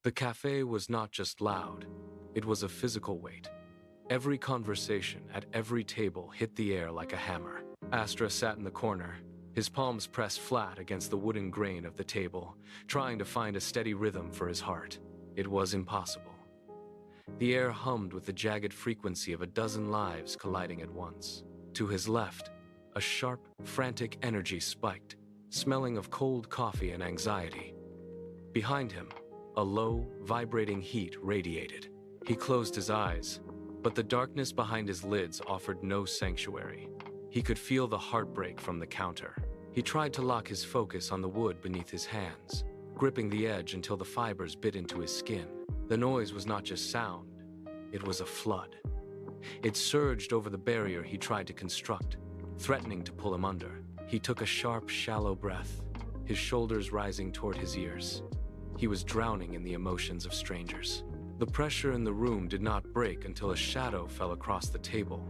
The cafe was not just loud, it was a physical weight. Every conversation at every table hit the air like a hammer. Astra sat in the corner, his palms pressed flat against the wooden grain of the table, trying to find a steady rhythm for his heart. It was impossible. The air hummed with the jagged frequency of a dozen lives colliding at once. To his left, a sharp, frantic energy spiked, smelling of cold coffee and anxiety. Behind him, a low, vibrating heat radiated. He closed his eyes, but the darkness behind his lids offered no sanctuary. He could feel the heartbreak from the counter. He tried to lock his focus on the wood beneath his hands, gripping the edge until the fibers bit into his skin. The noise was not just sound, it was a flood. It surged over the barrier he tried to construct, threatening to pull him under. He took a sharp, shallow breath, his shoulders rising toward his ears. He was drowning in the emotions of strangers. The pressure in the room did not break until a shadow fell across the table.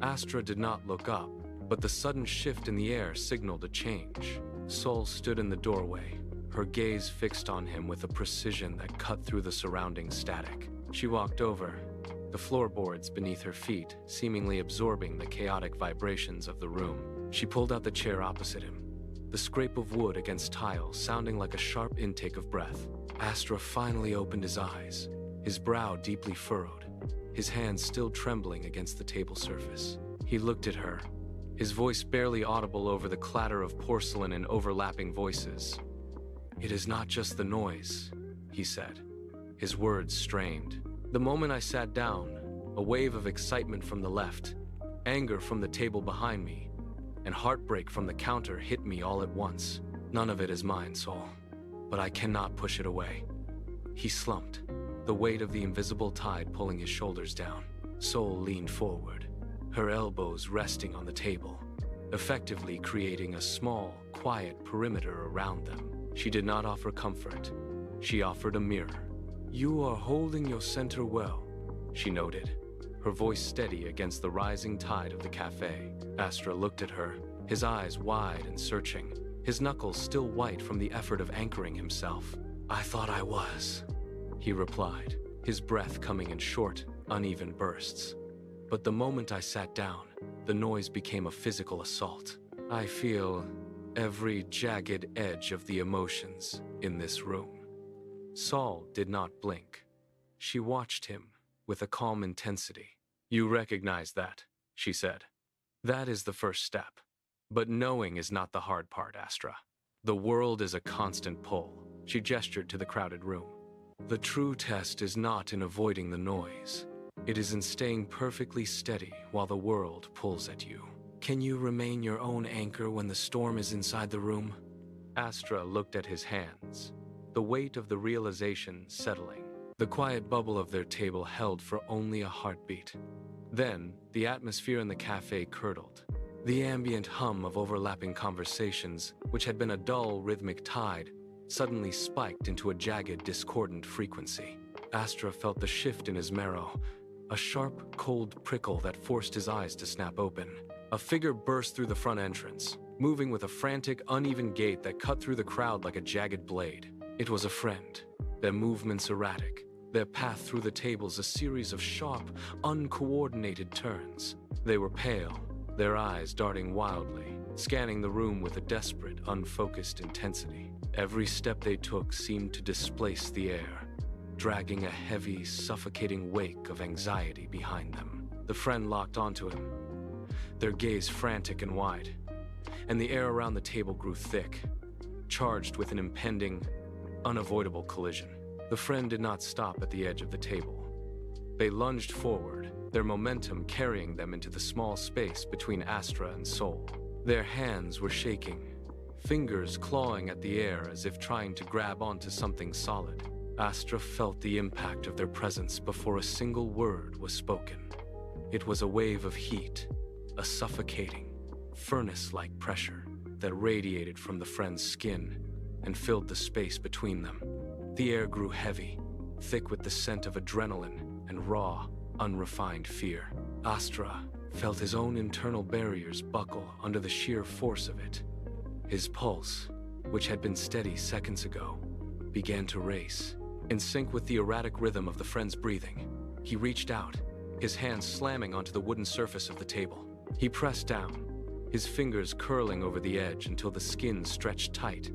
Astra did not look up, but the sudden shift in the air signaled a change. Sol stood in the doorway, her gaze fixed on him with a precision that cut through the surrounding static. She walked over, the floorboards beneath her feet seemingly absorbing the chaotic vibrations of the room. She pulled out the chair opposite him, the scrape of wood against tile sounding like a sharp intake of breath. Astra finally opened his eyes, his brow deeply furrowed, his hands still trembling against the table surface. He looked at her, his voice barely audible over the clatter of porcelain and overlapping voices. "It is not just the noise," he said, his words strained. "The moment I sat down, a wave of excitement from the left, anger from the table behind me, and heartbreak from the counter hit me all at once. None of it is mine, Sol, but I cannot push it away." He slumped, the weight of the invisible tide pulling his shoulders down. Sol leaned forward, her elbows resting on the table, effectively creating a small, quiet perimeter around them. She did not offer comfort. She offered a mirror. "You are holding your center well," she noted, her voice steady against the rising tide of the cafe. Astra looked at her, his eyes wide and searching, his knuckles still white from the effort of anchoring himself. "I thought I was," he replied, his breath coming in short, uneven bursts. "But the moment I sat down, the noise became a physical assault. I feel every jagged edge of the emotions in this room." Sol did not blink. She watched him with a calm intensity. "You recognize that," she said. "That is the first step. But knowing is not the hard part, Astra. The world is a constant pull." She gestured to the crowded room. "The true test is not in avoiding the noise. It is in staying perfectly steady while the world pulls at you. Can you remain your own anchor when the storm is inside the room?" Astra looked at his hands, the weight of the realization settling. The quiet bubble of their table held for only a heartbeat. Then, the atmosphere in the cafe curdled. The ambient hum of overlapping conversations, which had been a dull, rhythmic tide, suddenly spiked into a jagged, discordant frequency. Astra felt the shift in his marrow, a sharp, cold prickle that forced his eyes to snap open. A figure burst through the front entrance, moving with a frantic, uneven gait that cut through the crowd like a jagged blade. It was a friend, their movements erratic, their path through the tables a series of sharp, uncoordinated turns. They were pale, their eyes darting wildly, scanning the room with a desperate, unfocused intensity. Every step they took seemed to displace the air, dragging a heavy, suffocating wake of anxiety behind them. The friend locked onto him, their gaze frantic and wide, and the air around the table grew thick, charged with an impending, unavoidable collision. The friend did not stop at the edge of the table. They lunged forward, their momentum carrying them into the small space between Astra and Sol. Their hands were shaking, fingers clawing at the air as if trying to grab onto something solid. Astra felt the impact of their presence before a single word was spoken. It was a wave of heat, a suffocating, furnace-like pressure that radiated from the friend's skin and filled the space between them. The air grew heavy, thick with the scent of adrenaline and raw, unrefined fear. Astra felt his own internal barriers buckle under the sheer force of it. His pulse, which had been steady seconds ago, began to race, in sync with the erratic rhythm of the friend's breathing. He reached out, his hands slamming onto the wooden surface of the table. He pressed down, his fingers curling over the edge until the skin stretched tight,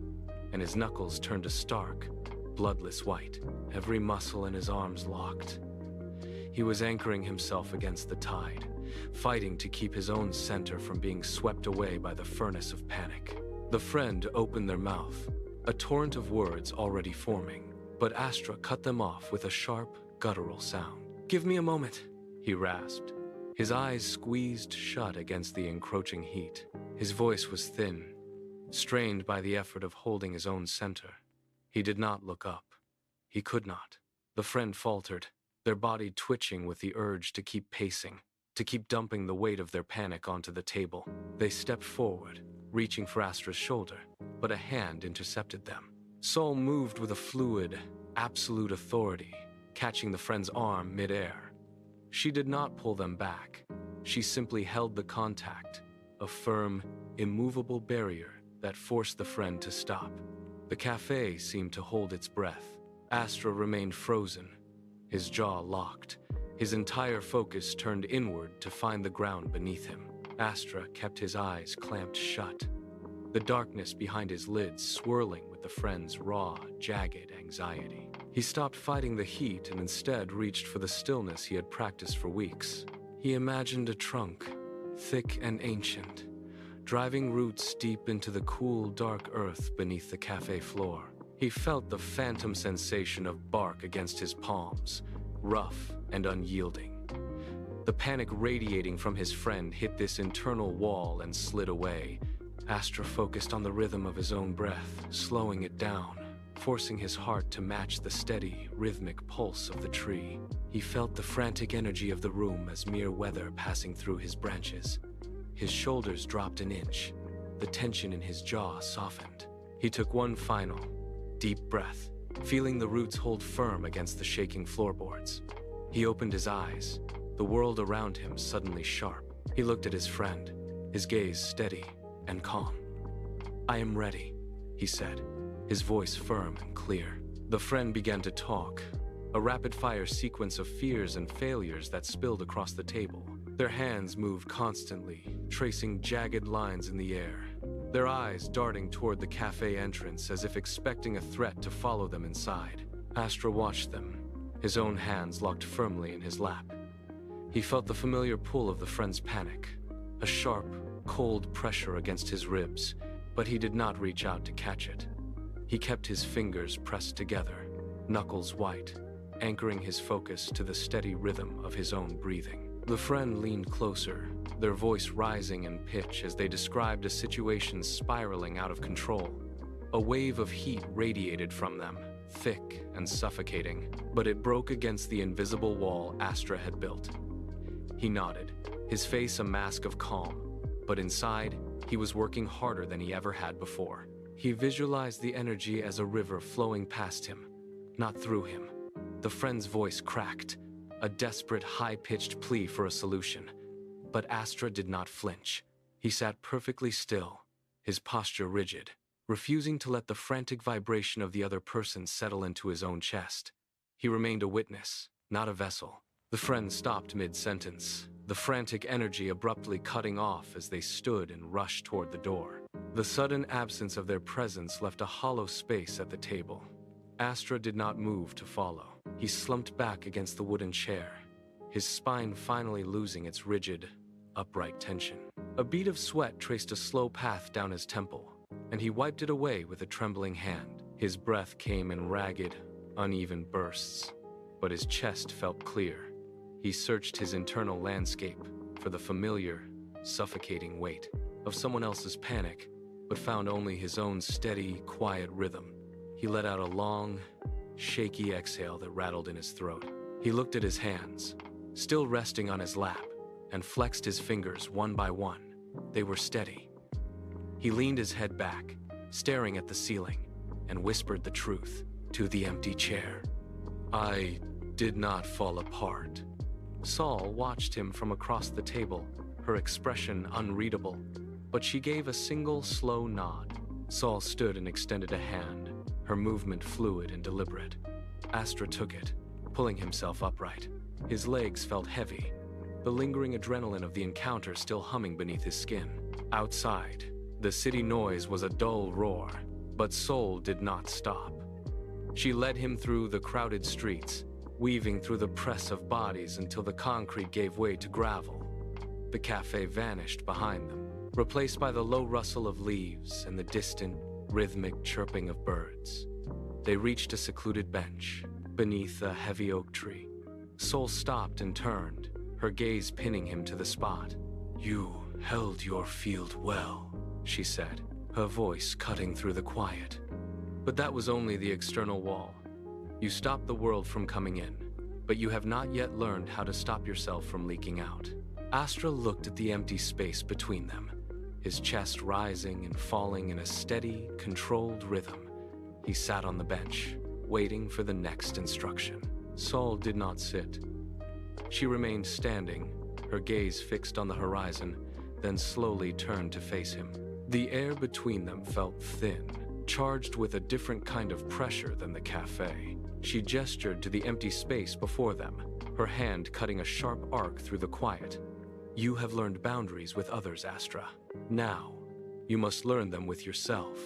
and his knuckles turned a stark, bloodless white. Every muscle in his arms locked. He was anchoring himself against the tide, fighting to keep his own center from being swept away by the furnace of panic. The friend opened their mouth, a torrent of words already forming, but Astra cut them off with a sharp, guttural sound. "Give me a moment," he rasped, his eyes squeezed shut against the encroaching heat. His voice was thin, strained by the effort of holding his own center. He did not look up. He could not. The friend faltered, their body twitching with the urge to keep pacing, to keep dumping the weight of their panic onto the table. They stepped forward, reaching for Astra's shoulder, but a hand intercepted them. Saul moved with a fluid, absolute authority, catching the friend's arm mid-air. She did not pull them back. She simply held the contact, a firm, immovable barrier that forced the friend to stop. The cafe seemed to hold its breath. Astra remained frozen, his jaw locked, his entire focus turned inward to find the ground beneath him. Astra kept his eyes clamped shut, the darkness behind his lids swirling with the friend's raw, jagged anxiety. He stopped fighting the heat and instead reached for the stillness he had practiced for weeks. He imagined a trunk, thick and ancient, driving roots deep into the cool, dark earth beneath the cafe floor. He felt the phantom sensation of bark against his palms, rough and unyielding. The panic radiating from his friend hit this internal wall and slid away. Astra focused on the rhythm of his own breath, slowing it down, forcing his heart to match the steady, rhythmic pulse of the tree. He felt the frantic energy of the room as mere weather passing through his branches. His shoulders dropped an inch, the tension in his jaw softened. He took one final, deep breath, feeling the roots hold firm against the shaking floorboards. He opened his eyes, the world around him suddenly sharp. He looked at his friend, his gaze steady and calm. "I am ready," he said, his voice firm and clear. The friend began to talk, a rapid-fire sequence of fears and failures that spilled across the table. Their hands moved constantly, tracing jagged lines in the air, their eyes darting toward the cafe entrance as if expecting a threat to follow them inside. Astra watched them, his own hands locked firmly in his lap. He felt the familiar pull of the friend's panic, a sharp, cold pressure against his ribs, but he did not reach out to catch it. He kept his fingers pressed together, knuckles white, anchoring his focus to the steady rhythm of his own breathing. The friend leaned closer, their voice rising in pitch as they described a situation spiraling out of control. A wave of heat radiated from them, thick and suffocating, but it broke against the invisible wall Astra had built. He nodded, his face a mask of calm, but inside, he was working harder than he ever had before. He visualized the energy as a river flowing past him, not through him. The friend's voice cracked, a desperate, high-pitched plea for a solution. But Astra did not flinch. He sat perfectly still, his posture rigid, refusing to let the frantic vibration of the other person settle into his own chest. He remained a witness, not a vessel. The friend stopped mid-sentence, the frantic energy abruptly cutting off as they stood and rushed toward the door. The sudden absence of their presence left a hollow space at the table. Astra did not move to follow. He slumped back against the wooden chair, his spine finally losing its rigid, upright tension. A bead of sweat traced a slow path down his temple, and he wiped it away with a trembling hand. His breath came in ragged, uneven bursts, but his chest felt clear. He searched his internal landscape for the familiar, suffocating weight of someone else's panic, but found only his own steady, quiet rhythm. He let out a long, shaky exhale that rattled in his throat. He looked at his hands, still resting on his lap, and flexed his fingers one by one. They were steady. He leaned his head back, staring at the ceiling, and whispered the truth to the empty chair. "I did not fall apart." Saul watched him from across the table, her expression unreadable, but she gave a single slow nod. Saul stood and extended a hand, her movement fluid and deliberate. Astra took it, pulling himself upright. His legs felt heavy, the lingering adrenaline of the encounter still humming beneath his skin. Outside, the city noise was a dull roar, but Sol did not stop. She led him through the crowded streets, weaving through the press of bodies until the concrete gave way to gravel. The cafe vanished behind them, replaced by the low rustle of leaves and the distant, rhythmic chirping of birds. They reached a secluded bench beneath a heavy oak tree. Sol stopped and turned, her gaze pinning him to the spot. "You held your field well," she said, her voice cutting through the quiet. "But that was only the external wall. You stopped the world from coming in, but you have not yet learned how to stop yourself from leaking out." Astra looked at the empty space between them, his chest rising and falling in a steady, controlled rhythm. He sat on the bench, waiting for the next instruction. Sol did not sit. She remained standing, her gaze fixed on the horizon, then slowly turned to face him. The air between them felt thin, charged with a different kind of pressure than the cafe. She gestured to the empty space before them, her hand cutting a sharp arc through the quiet. "You have learned boundaries with others, Astra. Now, you must learn them with yourself."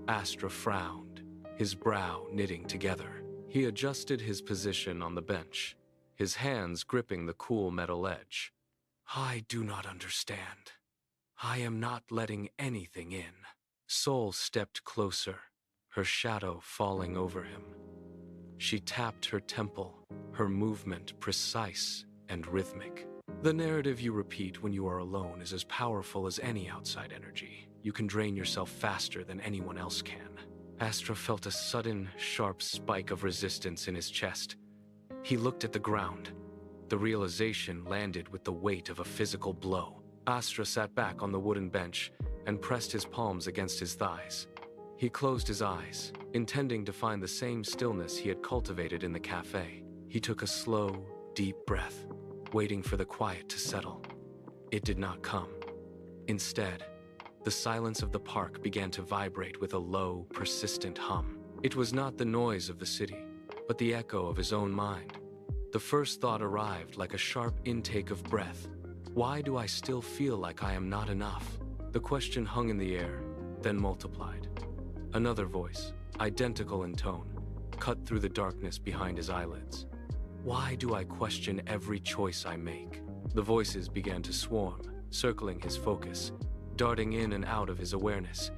Astra frowned, his brow knitting together. He adjusted his position on the bench, his hands gripping the cool metal edge. "I do not understand. I am not letting anything in." Sol stepped closer, her shadow falling over him. She tapped her temple, her movement precise and rhythmic. "The narrative you repeat when you are alone is as powerful as any outside energy. You can drain yourself faster than anyone else can." Astra felt a sudden, sharp spike of resistance in his chest. He looked at the ground. The realization landed with the weight of a physical blow. Astra sat back on the wooden bench and pressed his palms against his thighs. He closed his eyes, intending to find the same stillness he had cultivated in the cafe. He took a slow, deep breath, waiting for the quiet to settle. It did not come. Instead, the silence of the park began to vibrate with a low, persistent hum. It was not the noise of the city, but the echo of his own mind. The first thought arrived like a sharp intake of breath. Why do I still feel like I am not enough? The question hung in the air, then multiplied. Another voice, identical in tone, cut through the darkness behind his eyelids. Why do I question every choice I make? The voices began to swarm, circling his focus, darting in and out of his awareness.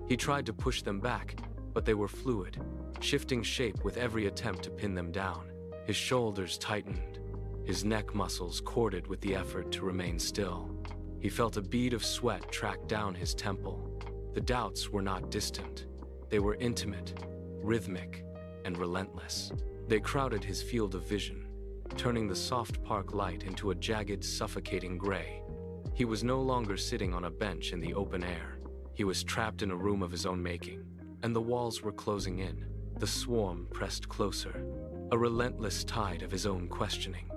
He tried to push them back, but they were fluid, shifting shape with every attempt to pin them down. His shoulders tightened, his neck muscles corded with the effort to remain still. He felt a bead of sweat track down his temple. The doubts were not distant. They were intimate, rhythmic, and relentless. They crowded his field of vision, turning the soft park light into a jagged, suffocating gray. He was no longer sitting on a bench in the open air. He was trapped in a room of his own making, and the walls were closing in. The swarm pressed closer, a relentless tide of his own questioning.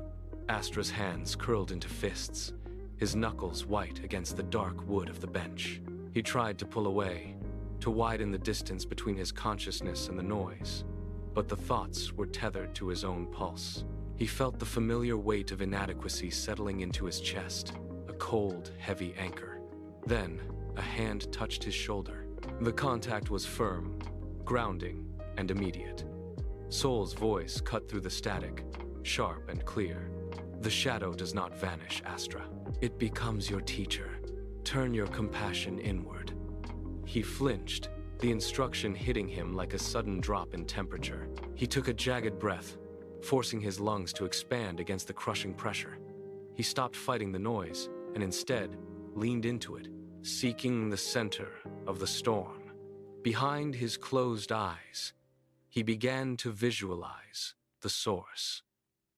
Astra's hands curled into fists, his knuckles white against the dark wood of the bench. He tried to pull away, to widen the distance between his consciousness and the noise, but the thoughts were tethered to his own pulse. He felt the familiar weight of inadequacy settling into his chest, a cold, heavy anchor. Then, a hand touched his shoulder. The contact was firm, grounding, and immediate. Sol's voice cut through the static, sharp and clear. "The shadow does not vanish, Astra. It becomes your teacher. Turn your compassion inward." He flinched, the instruction hitting him like a sudden drop in temperature. He took a jagged breath, forcing his lungs to expand against the crushing pressure. He stopped fighting the noise and instead leaned into it, seeking the center of the storm. Behind his closed eyes, he began to visualize the source.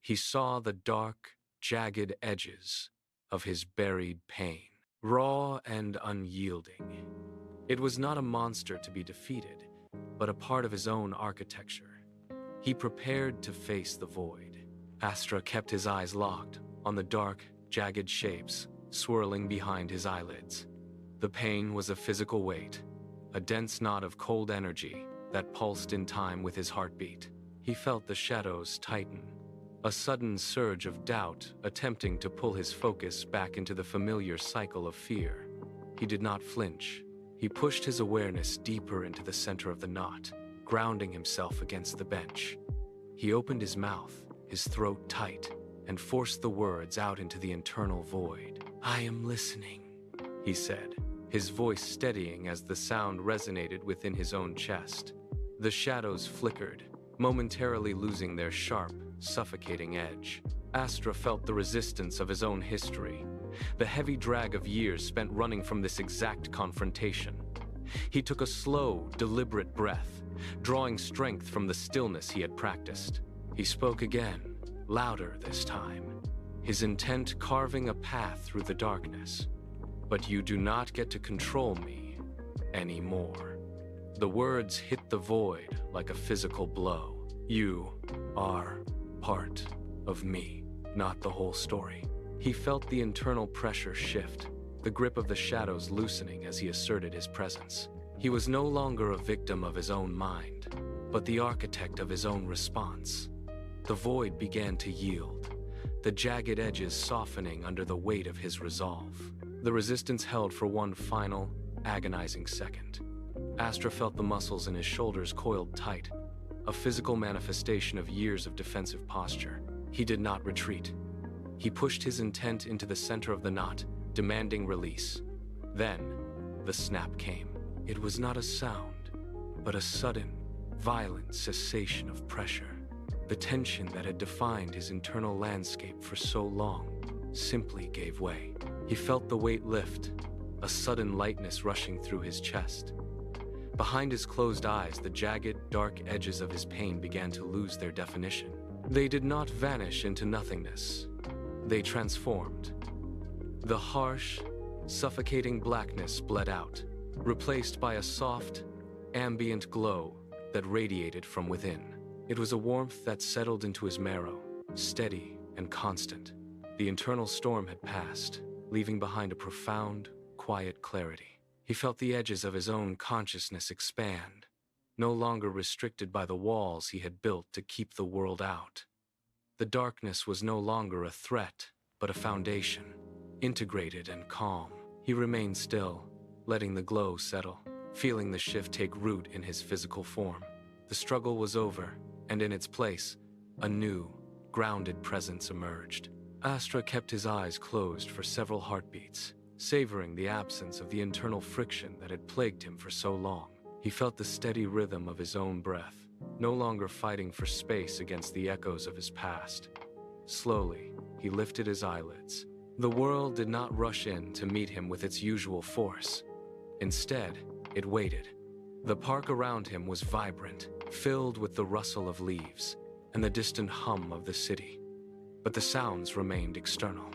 He saw the dark, jagged edges of his buried pain, raw and unyielding. It was not a monster to be defeated, but a part of his own architecture. He prepared to face the void. Astra kept his eyes locked on the dark, jagged shapes swirling behind his eyelids. The pain was a physical weight, a dense knot of cold energy that pulsed in time with his heartbeat. He felt the shadows tighten, a sudden surge of doubt attempting to pull his focus back into the familiar cycle of fear. He did not flinch. He pushed his awareness deeper into the center of the knot, grounding himself against the bench. He opened his mouth, his throat tight, and forced the words out into the internal void. "I am listening," he said, his voice steadying as the sound resonated within his own chest. The shadows flickered, momentarily losing their sharp, suffocating edge. Astra felt the resistance of his own history, the heavy drag of years spent running from this exact confrontation. He took a slow, deliberate breath, drawing strength from the stillness he had practiced. He spoke again, louder this time, his intent carving a path through the darkness. "But you do not get to control me anymore." The words hit the void like a physical blow. "You are part of me, not the whole story." He felt the internal pressure shift, the grip of the shadows loosening as he asserted his presence. He was no longer a victim of his own mind, but the architect of his own response. The void began to yield, the jagged edges softening under the weight of his resolve. The resistance held for one final, agonizing second. Astra felt the muscles in his shoulders coiled tight, a physical manifestation of years of defensive posture. He did not retreat. He pushed his intent into the center of the knot, demanding release. Then, the snap came. It was not a sound, but a sudden, violent cessation of pressure. The tension that had defined his internal landscape for so long simply gave way. He felt the weight lift, a sudden lightness rushing through his chest. Behind his closed eyes, the jagged, dark edges of his pain began to lose their definition. They did not vanish into nothingness. They transformed. The harsh, suffocating blackness bled out, replaced by a soft, ambient glow that radiated from within. It was a warmth that settled into his marrow, steady and constant. The internal storm had passed, leaving behind a profound, quiet clarity. He felt the edges of his own consciousness expand, no longer restricted by the walls he had built to keep the world out. The darkness was no longer a threat, but a foundation, integrated and calm. He remained still, letting the glow settle, feeling the shift take root in his physical form. The struggle was over, and in its place, a new, grounded presence emerged. Astra kept his eyes closed for several heartbeats, savoring the absence of the internal friction that had plagued him for so long. He felt the steady rhythm of his own breath, no longer fighting for space against the echoes of his past. Slowly, he lifted his eyelids. The world did not rush in to meet him with its usual force. Instead, it waited. The park around him was vibrant, filled with the rustle of leaves and the distant hum of the city. But the sounds remained external.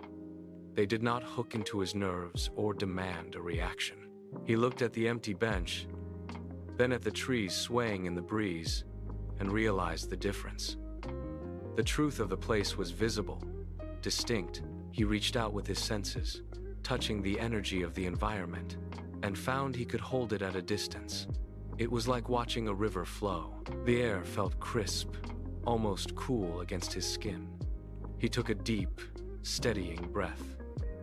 They did not hook into his nerves or demand a reaction. He looked at the empty bench, then at the trees swaying in the breeze, and realized the difference. The truth of the place was visible, distinct. He reached out with his senses, touching the energy of the environment, and found he could hold it at a distance. It was like watching a river flow. The air felt crisp, almost cool against his skin. He took a deep, steadying breath,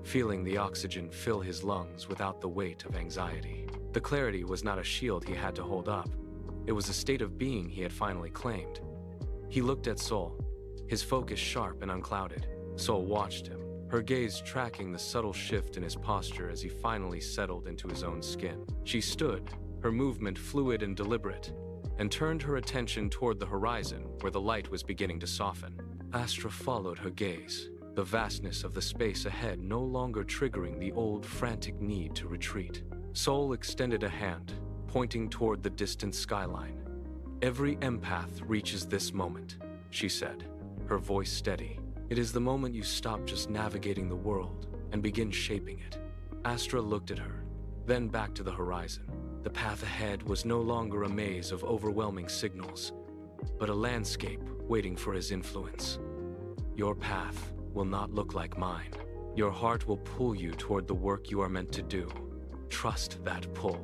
feeling the oxygen fill his lungs without the weight of anxiety. The clarity was not a shield he had to hold up. It was a state of being he had finally claimed. He looked at Sol, his focus sharp and unclouded. Sol watched him, her gaze tracking the subtle shift in his posture as he finally settled into his own skin. She stood, her movement fluid and deliberate, and turned her attention toward the horizon where the light was beginning to soften. Astra followed her gaze, the vastness of the space ahead no longer triggering the old frantic need to retreat. Sol extended a hand, pointing toward the distant skyline. "Every empath reaches this moment," she said, her voice steady. "It is the moment you stop just navigating the world and begin shaping it." Astra looked at her, then back to the horizon. The path ahead was no longer a maze of overwhelming signals, but a landscape waiting for his influence. "Your path will not look like mine. Your heart will pull you toward the work you are meant to do. Trust that pull."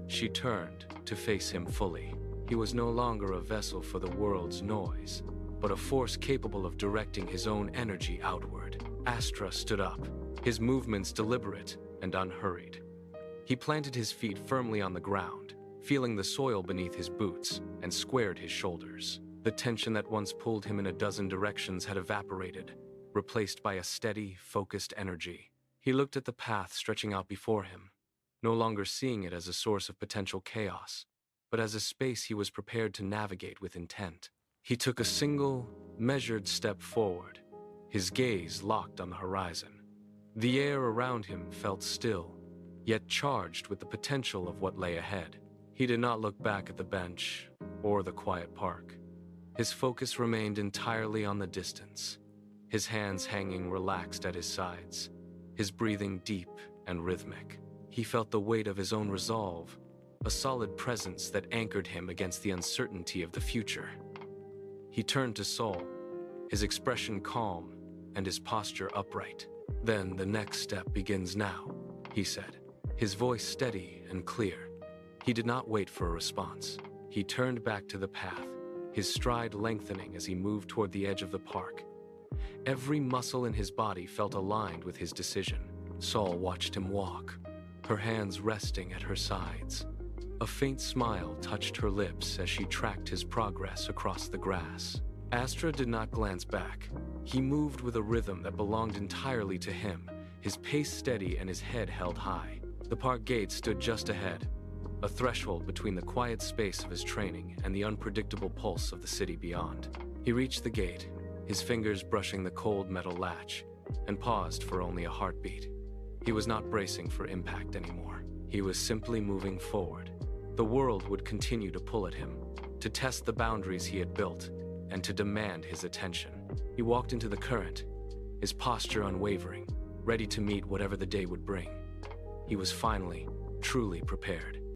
She turned to face him fully. He was no longer a vessel for the world's noise, but a force capable of directing his own energy outward. Astra stood up, his movements deliberate and unhurried. He planted his feet firmly on the ground, feeling the soil beneath his boots, and squared his shoulders. The tension that once pulled him in a dozen directions had evaporated, replaced by a steady, focused energy. He looked at the path stretching out before him, no longer seeing it as a source of potential chaos, but as a space he was prepared to navigate with intent. He took a single, measured step forward, his gaze locked on the horizon. The air around him felt still, yet charged with the potential of what lay ahead. He did not look back at the bench or the quiet park. His focus remained entirely on the distance, his hands hanging relaxed at his sides, his breathing deep and rhythmic. He felt the weight of his own resolve, a solid presence that anchored him against the uncertainty of the future. He turned to Sol, his expression calm and his posture upright. "Then the next step begins now," he said, his voice steady and clear. He did not wait for a response. He turned back to the path, his stride lengthening as he moved toward the edge of the park. Every muscle in his body felt aligned with his decision. Sol watched him walk, her hands resting at her sides. A faint smile touched her lips as she tracked his progress across the grass. Astra did not glance back. He moved with a rhythm that belonged entirely to him, his pace steady and his head held high. The park gate stood just ahead, a threshold between the quiet space of his training and the unpredictable pulse of the city beyond. He reached the gate, his fingers brushing the cold metal latch, and paused for only a heartbeat. He was not bracing for impact anymore. He was simply moving forward. The world would continue to pull at him, to test the boundaries he had built, and to demand his attention. He walked into the current, his posture unwavering, ready to meet whatever the day would bring. He was finally, truly prepared.